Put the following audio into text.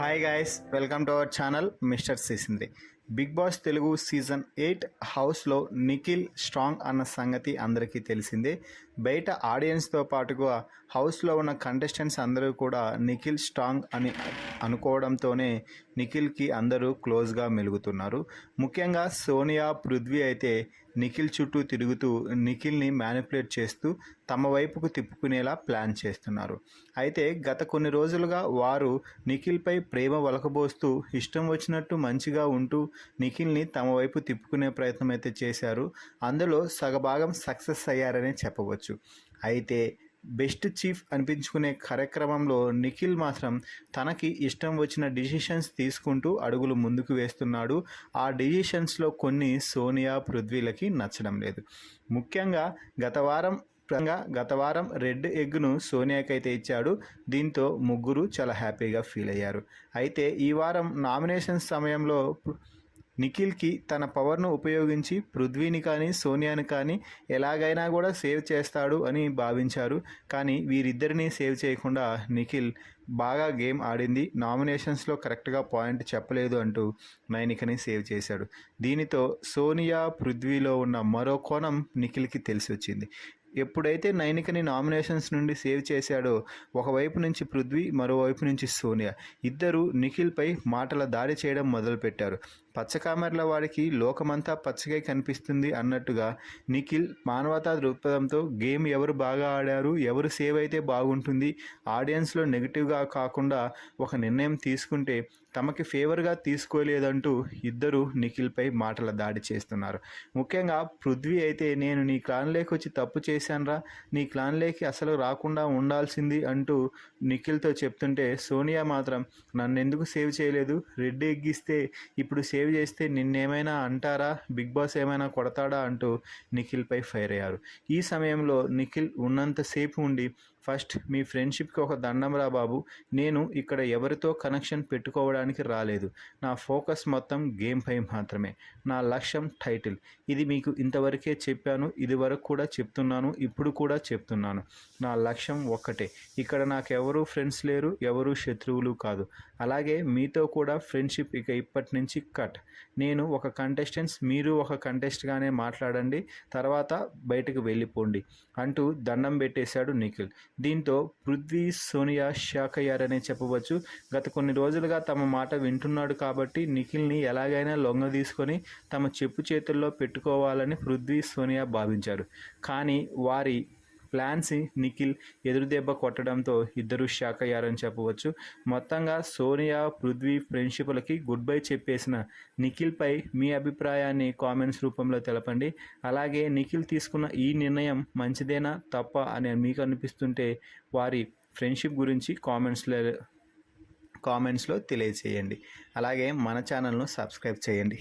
Hi guys, welcome to our channel mister Sisindri. Big boss Telugu season 8 హౌస్లో Nikhil strong అన్న సంగతి అందరికీ తెలిసిందే. బయట ఆడియన్స్తో పాటుగా హౌస్లో ఉన్న కంటెస్టెంట్స్ అందరూ కూడా నిఖిల్ స్ట్రాంగ్ అని అనుకోవడంతోనే నిఖిల్కి అందరూ క్లోజ్గా మెలుగుతున్నారు. ముఖ్యంగా సోనియా, పృథ్వీ అయితే నిఖిల్ చుట్టూ తిరుగుతూ నిఖిల్ని మ్యానిపులేట్ చేస్తూ తమ వైపుకు తిప్పుకునేలా ప్లాన్ చేస్తున్నారు. అయితే గత కొన్ని రోజులుగా వారు నిఖిల్పై ప్రేమ వలకబోస్తూ ఇష్టం వచ్చినట్టు మంచిగా ఉంటూ నిఖిల్ని తమ వైపు తిప్పుకునే ప్రయత్నం అయితే చేశారు. అందులో సగభాగం సక్సెస్ అయ్యారనే చెప్పవచ్చు. అయితే బెస్ట్ చీఫ్ అనిపించుకునే కార్యక్రమంలో నిఖిల్ మాత్రం తనకి ఇష్టం వచ్చిన డిసిషన్స్ తీసుకుంటూ అడుగులు ముందుకు వేస్తున్నాడు. ఆ డిసిషన్స్లో కొన్ని సోనియా, పృథ్వీలకి నచ్చడం లేదు. ముఖ్యంగా గత వారం రెడ్ ఎగ్ను సోనియాకైతే ఇచ్చాడు. దీంతో ముగ్గురు చాలా హ్యాపీగా ఫీల్ అయ్యారు. అయితే ఈ వారం నామినేషన్స్ సమయంలో నిఖిల్కి తన పవర్ను ఉపయోగించి పృథ్వీని కానీ సోనియాని కానీ ఎలాగైనా కూడా సేవ్ చేస్తాడు అని భావించారు. కానీ వీరిద్దరిని సేవ్ చేయకుండా నిఖిల్ బాగా గేమ్ ఆడింది, నామినేషన్స్లో కరెక్ట్గా పాయింట్ చెప్పలేదు అంటూ నైనికని సేవ్ చేశాడు. దీనితో సోనియా, పృథ్వీలో ఉన్న మరో కోణం నిఖిల్కి తెలిసి వచ్చింది. ఎప్పుడైతే నైనికని నామినేషన్స్ నుండి సేవ్ చేశాడో ఒకవైపు నుంచి పృథ్వీ, మరోవైపు నుంచి సోనియా ఇద్దరు నిఖిల్పై మాటల దాడి చేయడం మొదలుపెట్టారు. పచ్చకామెర్ల వాడికి లోకమంతా పచ్చగా కనిపిస్తుంది అన్నట్టుగా నిఖిల్ మానవతా దృక్పథంతో గేమ్ ఎవరు బాగా ఆడారు, ఎవరు సేవ్ అయితే బాగుంటుంది, ఆడియన్స్లో నెగిటివ్గా కాకుండా ఒక నిర్ణయం తీసుకుంటే తమకి ఫేవర్గా తీసుకోలేదంటూ ఇద్దరు నిఖిల్పై మాటల దాడి చేస్తున్నారు. ముఖ్యంగా పృథ్వీ అయితే నేను నీ క్లాన్లోకి వచ్చి తప్పు చేశానురా, నీ క్లాన్లోకి అసలు రాకుండా ఉండాల్సింది అంటూ నిఖిల్తో చెప్తుంటే సోనియా మాత్రం నన్ను ఎందుకు సేవ్ చేయలేదు, రెడ్ ఎగ్గిస్తే ఇప్పుడు సేవ్ చేస్తే నిన్నేమైనా అంటారా, బిగ్ బాస్ ఏమైనా కొడతాడా అంటూ నిఖిల్పై ఫైర్ అయ్యారు. ఈ సమయంలో నిఖిల్ ఉన్నంతసేపు ఉండి ఫస్ట్ మీ ఫ్రెండ్షిప్కి ఒక దండం రా బాబు, నేను ఇక్కడ ఎవరితో కనెక్షన్ పెట్టుకోవడానికి రాలేదు, నా ఫోకస్ మొత్తం గేమ్ పై మాత్రమే, నా లక్ష్యం టైటిల్, ఇది మీకు ఇంతవరకే చెప్పాను, ఇది వరకు కూడా చెప్తున్నాను, ఇప్పుడు కూడా చెప్తున్నాను, నా లక్ష్యం ఒక్కటే, ఇక్కడ నాకెవరూ ఫ్రెండ్స్ లేరు, ఎవరూ శత్రువులు కాదు, అలాగే మీతో కూడా ఫ్రెండ్షిప్ ఇక ఇప్పటి నుంచి కట్, నేను ఒక కంటెస్టెంట్స్, మీరు ఒక కంటెస్ట్గానే మాట్లాడండి, తర్వాత బయటకు వెళ్ళిపోండి అంటూ దండం పెట్టేశాడు నిఖిల్. దీంతో పృథ్వీ, సోనియా షాక్ అయ్యారనే చెప్పవచ్చు. గత కొన్ని రోజులుగా తమ మాట వింటున్నాడు కాబట్టి నిఖిల్ని ఎలాగైనా లొంగ తీసుకొని తమ చెప్పు చేతుల్లో పెట్టుకోవాలని పృథ్వీ, సోనియా భావించారు. కానీ వారి ప్లాన్స్ నిఖిల్ ఎదురుదెబ్బ కొట్టడంతో ఇద్దరు షాక్ అయ్యారని చెప్పవచ్చు. మొత్తంగా సోనియా, పృథ్వీ ఫ్రెండ్షిప్లకి గుడ్ బై చెప్పేసిన నిఖిల్పై మీ అభిప్రాయాన్ని కామెంట్స్ రూపంలో తెలపండి. అలాగే నిఖిల్ తీసుకున్న ఈ నిర్ణయం మంచిదేనా తప్ప అని మీకు అనిపిస్తుంటే వారి ఫ్రెండ్షిప్ గురించి కామెంట్స్లో తెలియచేయండి. అలాగే మన ఛానల్ను సబ్స్క్రైబ్ చేయండి.